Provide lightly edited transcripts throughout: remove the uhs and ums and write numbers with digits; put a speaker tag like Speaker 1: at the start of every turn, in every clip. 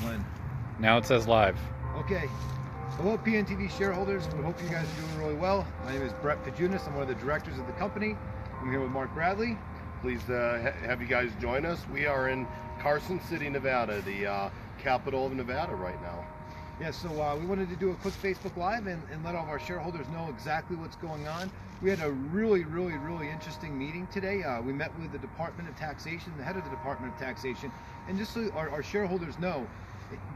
Speaker 1: One.
Speaker 2: Now it says live.
Speaker 1: Okay. Hello, PNTV shareholders. We hope you guys are doing really well. My name is Pojunis. I'm one of the directors of the company. I'm here with Mark Bradley.
Speaker 3: Pleased to have you guys join us. We are in Carson City, Nevada, the capital of Nevada right now.
Speaker 1: Yeah, so we wanted to do a quick Facebook Live and let all of our shareholders know exactly what's going on. We had a really interesting meeting today. We met with the Department of Taxation, the head of the Department of Taxation, and just so our shareholders know,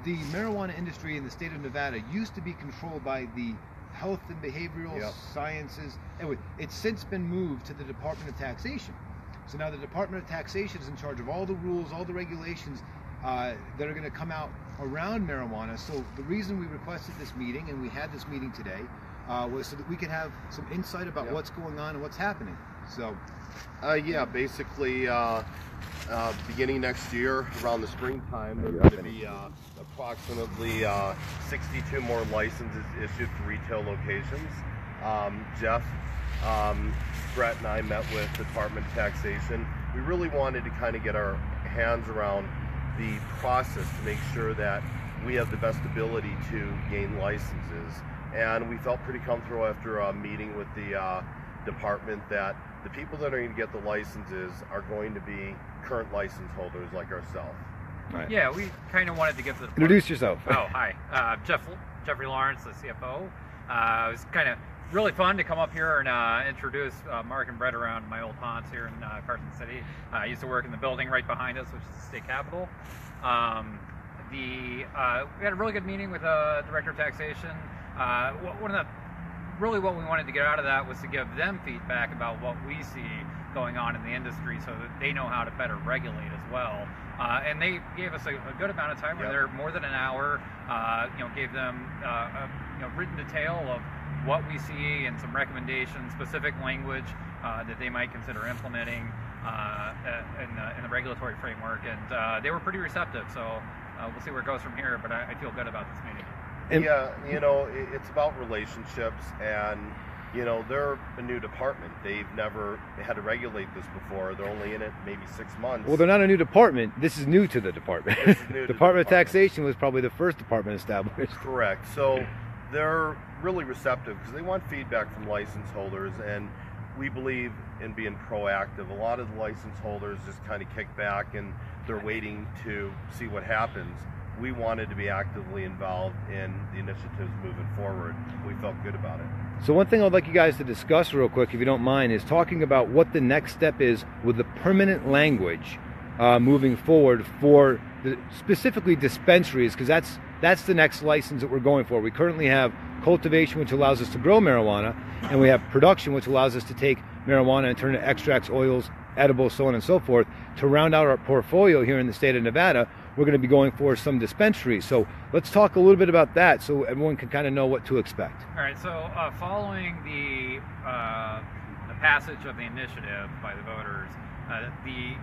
Speaker 1: the marijuana industry in the state of Nevada used to be controlled by the Health and Behavioral Sciences. Anyway, it's since been moved to the Department of Taxation. So now the Department of Taxation is in charge of all the rules, all the regulations that are going to come out around marijuana. So the reason we requested this meeting, and we had this meeting today, was so that we could have some insight about what's going on and what's happening. So
Speaker 3: yeah, basically beginning next year around the springtime, there's going to be approximately 62 more licenses issued for retail locations. Jeff, Brett and I met with the Department of Taxation. We really wanted to kind of get our hands around the process to make sure that we have the best ability to gain licenses. And we felt pretty comfortable after a meeting with the department that the people that are going to get the licenses are going to be current license holders like ourselves.
Speaker 2: Right.
Speaker 4: Yeah, we kind of wanted to get to the point.
Speaker 2: Introduce yourself.
Speaker 4: Oh, hi. Geoffrey Lawrence, the CFO. It was kind of really fun to come up here and introduce Mark and Brett around my old haunts here in Carson City. I used to work in the building right behind us, which is the state capitol. We had a really good meeting with the Director of Taxation. What we wanted to get out of that was to give them feedback about what we see going on in the industry so that they know how to better regulate as well. And they gave us a good amount of time. We were there more than an hour, gave them a written detail of what we see and some recommendations, specific language that they might consider implementing in the regulatory framework. And they were pretty receptive, so we'll see where it goes from here, but I feel good about this meeting.
Speaker 3: Yeah, it's about relationships, and they're a new department. They've never had to regulate this before. They're only in it maybe 6 months.
Speaker 2: Well, they're not a new department. This is new to the department.
Speaker 3: This is new to
Speaker 2: Department of Taxation was probably the first department established.
Speaker 3: Correct. So they're really receptive because they want feedback from license holders, and we believe in being proactive. A lot of the license holders just kind of kick back and they're waiting to see what happens. We wanted to be actively involved in the initiatives moving forward. We felt good about it.
Speaker 2: So one thing I'd like you guys to discuss real quick, if you don't mind, is talking about what the next step is with the permanent language moving forward for specifically dispensaries, because that's the next license that we're going for. We currently have cultivation, which allows us to grow marijuana, and we have production, which allows us to take marijuana and turn it into extracts, oils, edibles, so on and so forth. To round out our portfolio here in the state of Nevada, we're going to be going for some dispensaries. So let's talk a little bit about that so everyone can kind of know what to expect.
Speaker 4: All right, so following the passage of the initiative by the voters, the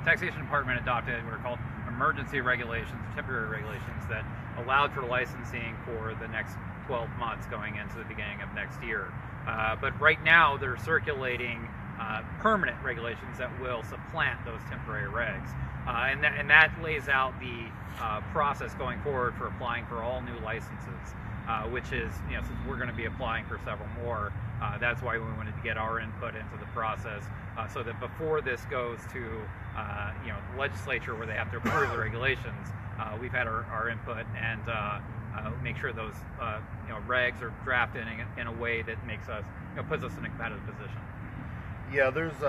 Speaker 4: Taxation Department adopted what are called emergency regulations, temporary regulations that allowed for licensing for the next 12 months going into the beginning of next year. But right now they're circulating permanent regulations that will supplant those temporary regs. And that lays out the process going forward for applying for all new licenses, which is, since we're going to be applying for several more, that's why we wanted to get our input into the process so that before this goes to the legislature where they have to approve the regulations, we've had our input and make sure those regs are drafted in a way that makes us, puts us in a competitive position.
Speaker 3: Yeah, there's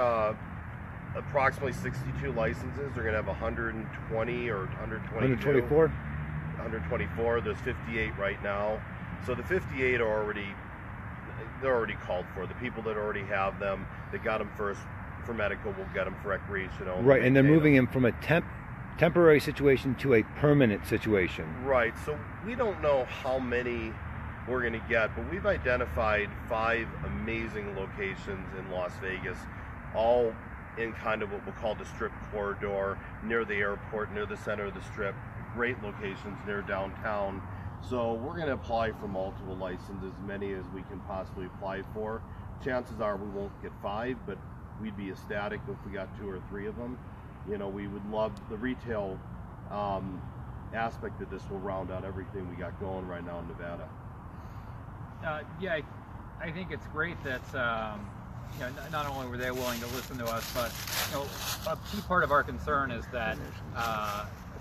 Speaker 3: approximately 62 licenses. They're going to have 120 or 124. 124. There's 58 right now. So the 58 are already called for. The people that already have them, that got them first for medical, will get them for recreational.
Speaker 2: Right, and they're moving them from a temporary situation to a permanent situation.
Speaker 3: Right. So we don't know how many we're going to get, but we've identified 5 amazing locations in Las Vegas, all in kind of what we'll call the Strip corridor, near the airport, near the center of the Strip. Great locations near downtown. So we're going to apply for multiple licenses, as many as we can possibly apply for. Chances are we won't get 5, but we'd be ecstatic if we got 2 or 3 of them. We would love the retail aspect of this will round out everything we got going right now in Nevada.
Speaker 4: Yeah, I think it's great that not only were they willing to listen to us, but a key part of our concern is that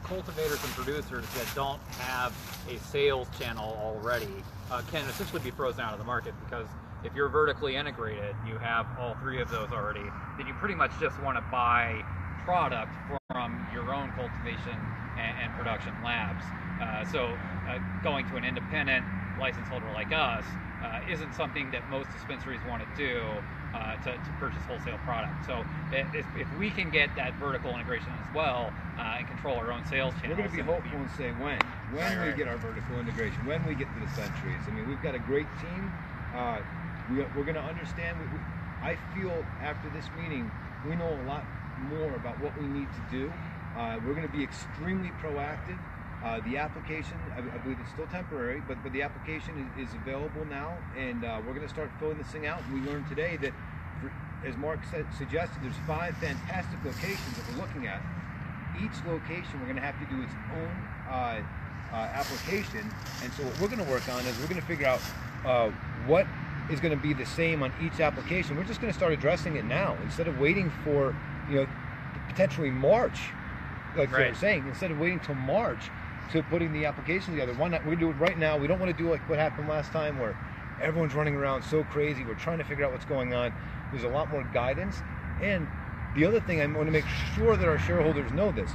Speaker 4: cultivators and producers that don't have a sales channel already can essentially be frozen out of the market, because if you're vertically integrated, you have all three of those already, then you pretty much just want to buy product from your own cultivation and production labs. So going to an independent license holder like us isn't something that most dispensaries want to do to purchase wholesale product. So if we can get that vertical integration as well and control our own sales channels,
Speaker 2: we're going to be hopeful and say when we get our vertical integration, when we get to the dispensaries. I mean, we've got a great team. We're going to understand. I feel after this meeting, we know a lot more about what we need to do. We're going to be extremely proactive. The application, I believe it's still temporary, but the application is available now, and we're going to start filling this thing out. And we learned today that, as Mark suggested, there's 5 fantastic locations that we're looking at. Each location we're going to have to do its own application, and so what we're going to work on is we're going to figure out what is going to be the same on each application. We're just going to start addressing it now instead of waiting for potentially March, like they were saying. Instead of waiting till March to putting the application together, why not? We're going to do it right now. We don't want to do like what happened last time, where everyone's running around so crazy. We're trying to figure out what's going on. There's a lot more guidance. And the other thing, I want to make sure that our shareholders know this: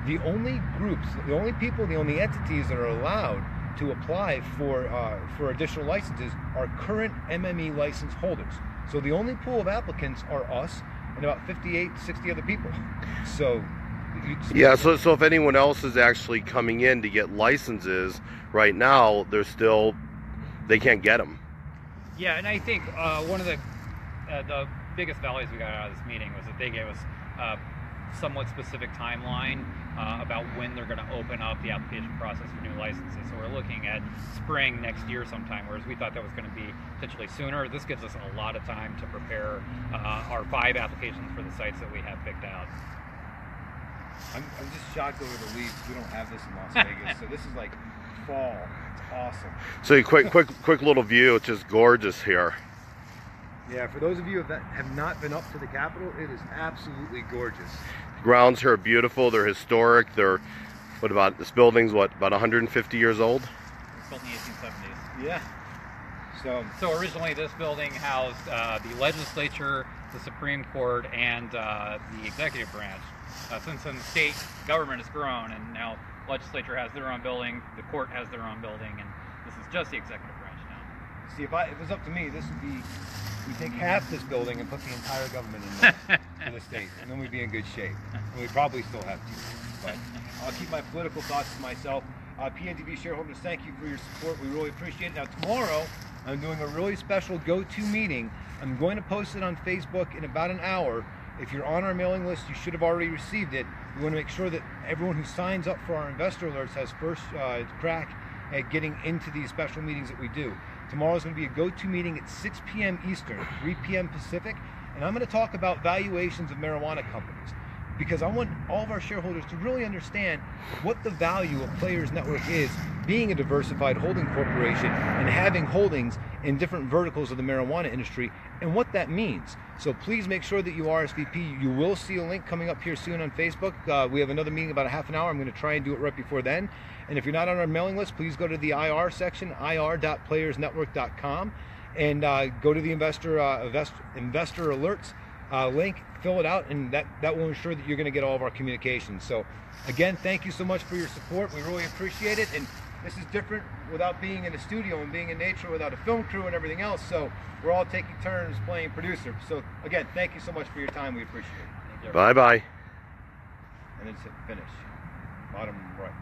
Speaker 2: the only groups, the only people, the only entities that are allowed to apply for additional licenses are current MME license holders. So the only pool of applicants are us and about 58, 60 other people. So
Speaker 3: yeah, so if anyone else is actually coming in to get licenses right now, they can't get them.
Speaker 4: Yeah, and I think one of the biggest values we got out of this meeting was that they gave us a somewhat specific timeline about when they're going to open up the application process for new licenses. So we're looking at spring next year sometime, whereas we thought that was going to be potentially sooner. This gives us a lot of time to prepare our 5 applications for the sites that we have picked out.
Speaker 2: I'm just shocked over the leaves. We don't have this in Las Vegas, so this is like fall. It's awesome.
Speaker 3: So quick little view. It's just gorgeous here.
Speaker 2: Yeah, for those of you that have not been up to the Capitol, it is absolutely gorgeous.
Speaker 3: Grounds here are beautiful. They're historic. They're this building's about 150 years old?
Speaker 4: It was built in the 1870s.
Speaker 2: Yeah.
Speaker 4: So originally this building housed the legislature, the Supreme Court, and the executive branch. Since then, the state government has grown, and now legislature has their own building, the court has their own building, and this is just the executive branch now.
Speaker 2: See, if it was up to me, this would be, we take half this building and put the entire government in there for the state, and then we'd be in good shape. And we probably still have to, but I'll keep my political thoughts to myself. PNTV shareholders, thank you for your support. We really appreciate it. Now tomorrow, I'm doing a really special go-to meeting. I'm going to post it on Facebook in about an hour. If you're on our mailing list, you should have already received it. We want to make sure that everyone who signs up for our investor alerts has first crack at getting into these special meetings that we do. Tomorrow is going to be a go-to meeting at 6 p.m. Eastern, 3 p.m. Pacific, and I'm going to talk about valuations of marijuana companies, because I want all of our shareholders to really understand what the value of Players Network is, being a diversified holding corporation and having holdings in different verticals of the marijuana industry, and what that means. So please make sure that you RSVP. You will see a link coming up here soon on Facebook. We have another meeting about a half an hour. I'm going to try and do it right before then. And if you're not on our mailing list, please go to the IR section, ir.playersnetwork.com, and go to the investor alerts link, fill it out, and that will ensure that you're going to get all of our communications. So again, thank you so much for your support. We really appreciate it. And this is different without being in a studio and being in nature without a film crew and everything else. So we're all taking turns playing producer. So again, thank you so much for your time. We appreciate it.
Speaker 3: Bye-bye.
Speaker 2: And then hit finish. Bottom right.